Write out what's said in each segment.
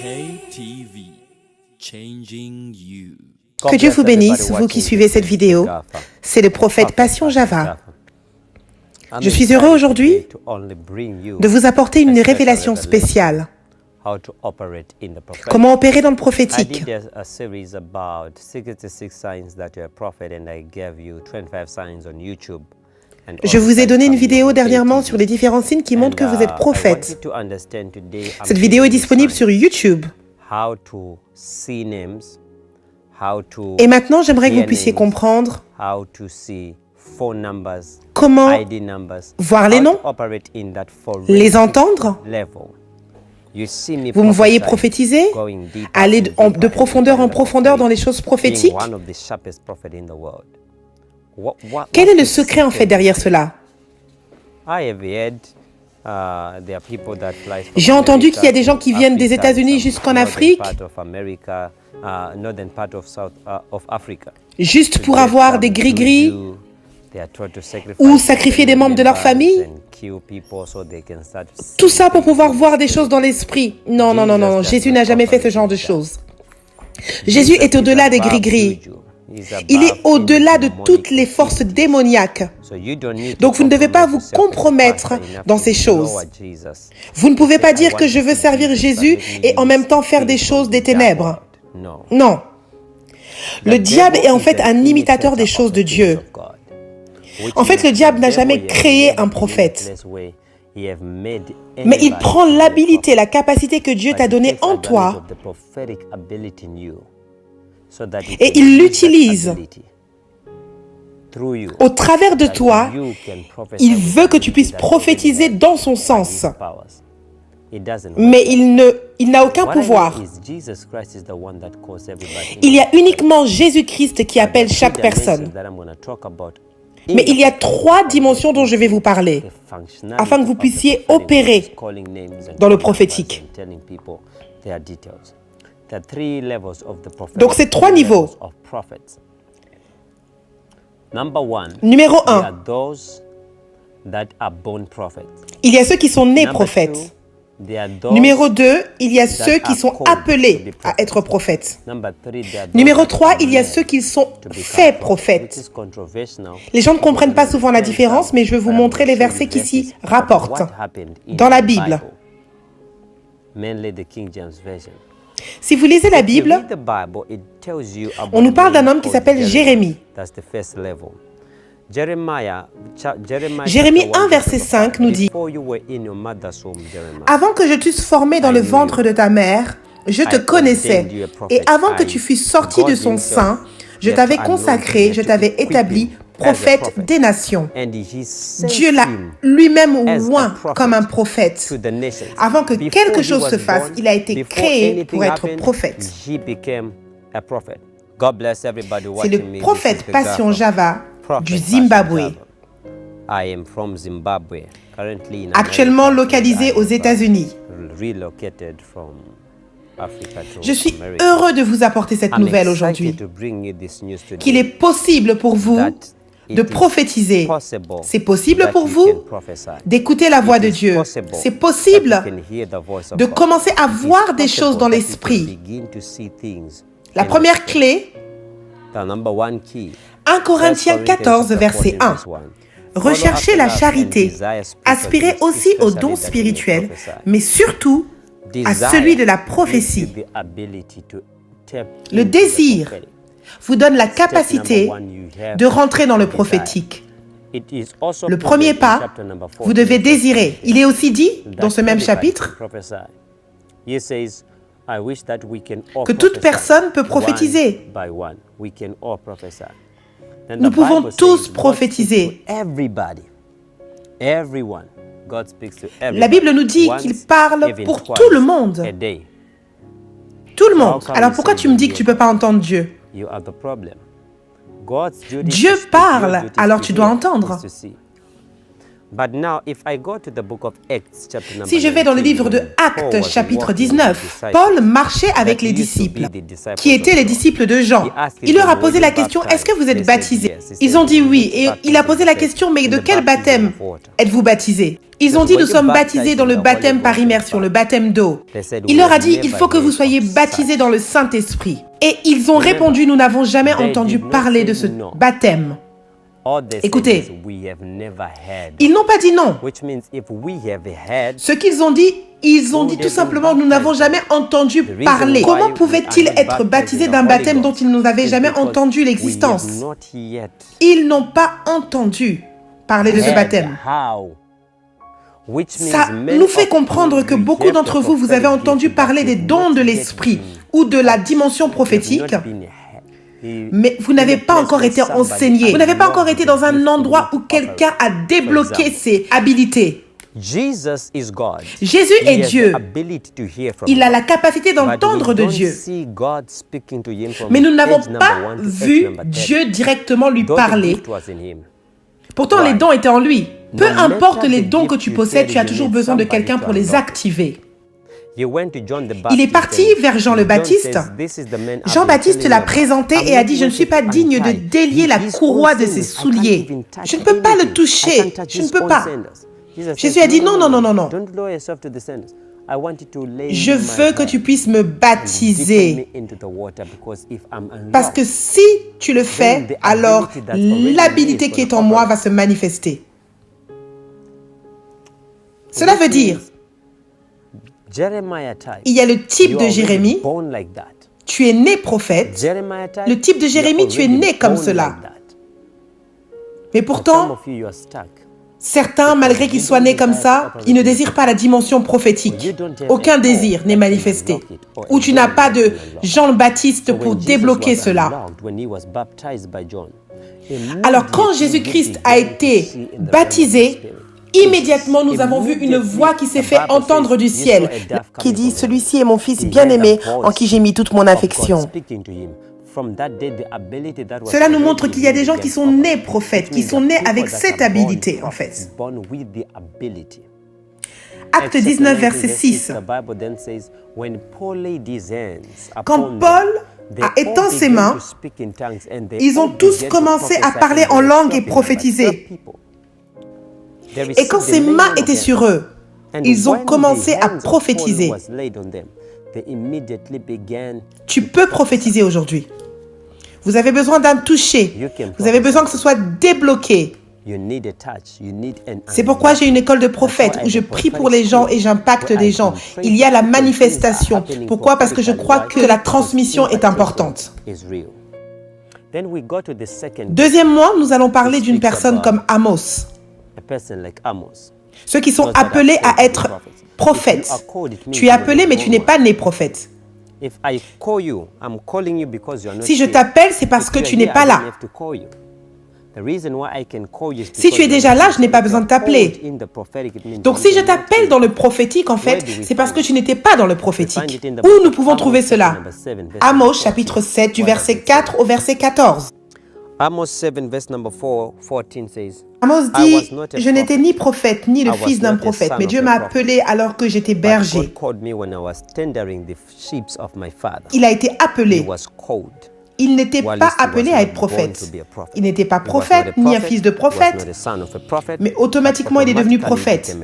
KTV, changing you. Que Dieu vous bénisse, vous qui suivez cette vidéo. C'est le prophète Passion Java. Je suis heureux aujourd'hui de vous apporter une révélation spéciale. Comment opérer dans le prophétique. Je vous ai donné une vidéo dernièrement sur les différents signes qui montrent que vous êtes prophète. Cette vidéo est disponible sur YouTube. Et maintenant, j'aimerais que vous puissiez comprendre comment voir les noms, les entendre. Vous me voyez prophétiser, aller de profondeur en profondeur dans les choses prophétiques. Quel est le secret en fait derrière cela? J'ai entendu qu'il y a des gens qui viennent des États-Unis jusqu'en Afrique, juste pour avoir des gris-gris ou sacrifier des membres de leur famille. Tout ça pour pouvoir voir des choses dans l'esprit. Non, non, non, non, Jésus n'a jamais fait ce genre de choses. Jésus est au-delà des gris-gris. Il est au-delà de toutes les forces démoniaques. Donc vous ne devez pas vous compromettre dans ces choses. Vous ne pouvez pas dire que je veux servir Jésus et en même temps faire des choses des ténèbres. Non. Le diable est en fait un imitateur des choses de Dieu. En fait, le diable n'a jamais créé un prophète. Mais il prend l'habilité, la capacité que Dieu t'a donnée en toi et il l'utilise. Au travers de toi, il veut que tu puisses prophétiser dans son sens. Mais il n'a aucun pouvoir. Il y a uniquement Jésus-Christ qui appelle chaque personne. Mais il y a 3 dimensions dont je vais vous parler, afin que vous puissiez opérer dans le prophétique. Donc c'est 3 niveaux. Numéro 1, il y a ceux qui sont nés prophètes. Numéro 2, il y a ceux qui sont appelés à être prophètes. Numéro 3, il y a ceux qui sont faits prophètes. Les gens ne comprennent pas souvent la différence, mais je vais vous montrer les versets qui s'y rapportent dans la Bible. Si vous lisez la Bible, on nous parle d'un homme qui s'appelle Jérémie. Jérémie 1, verset 5 nous dit « Avant que je t'eusse formé dans le ventre de ta mère, je te connaissais, et avant que tu fusses sorti de son sein, je t'avais consacré, je t'avais établi prophète des nations. » Dieu l'a lui-même oint comme un prophète. Avant que quelque chose se fasse, il a été créé pour être prophète. C'est le prophète Passion Java du Zimbabwe, actuellement localisé aux États-Unis. Je suis heureux de vous apporter cette nouvelle aujourd'hui, qu'il est possible pour vous de prophétiser. C'est possible pour vous d'écouter la voix de Dieu. C'est possible de commencer à voir des choses dans l'esprit. La première clé, 1 Corinthiens 14, verset 1. Recherchez la charité, aspirez aussi aux dons spirituels, mais surtout à celui de la prophétie. Le désir vous donne la capacité de rentrer dans le prophétique. Le premier pas, vous devez désirer. Il est aussi dit, dans ce même chapitre, que toute personne peut prophétiser. Nous pouvons tous prophétiser. La Bible nous dit qu'il parle pour tout le monde. Tout le monde. Alors pourquoi tu me dis que tu ne peux pas entendre Dieu? Dieu parle, alors tu dois entendre. But now, if I go to the book of Acts, chapter number Si je vais dans le 19, livre de Paul Actes, was chapitre walking with 19, the disciples Paul marchait avec that les used to disciples, be the disciples qui étaient of les John. disciples de Jean. He asked Il leur a them, posé "Were la you question, est-ce que vous baptized?" êtes They said, baptisés? "Yes." He Ils said, ont dit "Were oui. you Et baptized?" il a posé They la said, question, mais "In de the quel baptism baptême of water." êtes-vous baptisés? Ils ont dit, Were nous you sommes baptized baptisés dans in le the baptême Holy par Ghost immersion, and le fire? baptême d'eau. They said, Il "We leur a have dit, il never faut que vous heard soyez of baptisés such." dans le Saint-Esprit. Et ils ont Remember, répondu, nous n'avons jamais they entendu did not parler say de ce no. baptême. All they said Écoutez, is, "We have never heard." Ils n'ont pas dit non. Which means if we have heard, Ce qu'ils ont dit, ils ont dit tout simplement, nous n'avons jamais entendu parler. Comment pouvaient-ils être baptisés d'un baptême dont ils n'avaient jamais entendu l'existence? Ils n'ont pas entendu parler de ce baptême. Ça nous fait comprendre que beaucoup d'entre vous, vous avez entendu parler des dons de l'esprit ou de la dimension prophétique, mais vous n'avez pas encore été enseigné. Vous n'avez pas encore été dans un endroit où quelqu'un a débloqué ses habilités. Jésus est Dieu. Il a la capacité d'entendre de Dieu. Mais nous n'avons pas vu Dieu directement lui parler. Pourtant, les dons étaient en lui. Peu importe les dons que tu possèdes, tu as toujours besoin de quelqu'un pour les activer. Il est parti vers Jean le Baptiste. Jean-Baptiste l'a présenté et a dit, je ne suis pas digne de délier la courroie de ses souliers. Je ne peux pas le toucher. Je ne peux pas. Jésus a dit, non, non, non, non, non. Je veux que tu puisses me baptiser. Parce que si tu le fais, alors l'habilité qui est en moi va se manifester. Cela veut dire, il y a le type de Jérémie, tu es né prophète. Le type de Jérémie, tu es né comme cela. Mais pourtant, certains, malgré qu'ils soient nés comme ça, ils ne désirent pas la dimension prophétique. Aucun désir n'est manifesté. Ou tu n'as pas de Jean le Baptiste pour débloquer cela. Alors quand Jésus-Christ a été baptisé, immédiatement, nous avons vu une voix qui s'est fait entendre du ciel, qui dit, celui-ci est mon fils bien-aimé, en qui j'ai mis toute mon affection. Cela nous montre qu'il y a des gens qui sont nés prophètes, qui sont nés avec cette habilité, en fait. Acte 19, verset 6. Quand Paul a étendu ses mains, ils ont tous commencé à parler en langue et prophétiser. Et quand ses mains étaient sur eux, ils ont commencé à prophétiser. Tu peux prophétiser aujourd'hui. Vous avez besoin d'un toucher. Vous avez besoin que ce soit débloqué. C'est pourquoi j'ai une école de prophètes où je prie pour les gens et j'impacte des gens. Il y a la manifestation. Pourquoi? Parce que je crois que la transmission est importante. Deuxièmement, nous allons parler d'une personne comme Amos. Ceux qui sont appelés à être prophètes. Tu es appelé, mais tu n'es pas né prophète. Si je t'appelle, c'est parce que tu n'es pas là. Si tu es déjà là, je n'ai pas besoin de t'appeler. Donc si je t'appelle dans le prophétique, en fait, c'est parce que tu n'étais pas dans le prophétique. Où nous pouvons trouver cela? Amos, chapitre 7, du verset 4 au verset 14. Amos 7, verse number 14 says, Amos dit, je n'étais ni prophète, ni le fils d'un prophète, mais Dieu m'a appelé alors que j'étais berger. Il a été appelé. Il n'était pas appelé à être prophète. Il n'était pas prophète, ni un fils de prophète, mais automatiquement il est devenu prophète.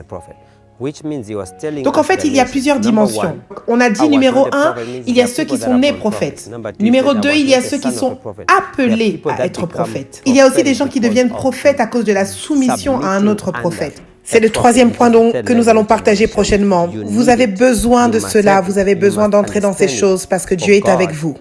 Donc en fait, il y a plusieurs dimensions. On a dit numéro 1, il y a ceux qui sont nés prophètes. Numéro 2, il y a ceux qui sont appelés à être prophètes. Il y a aussi des gens qui deviennent prophètes à cause de la soumission à un autre prophète. C'est le troisième point donc que nous allons partager prochainement. Vous avez besoin de cela, vous avez besoin d'entrer dans ces choses parce que Dieu est avec vous.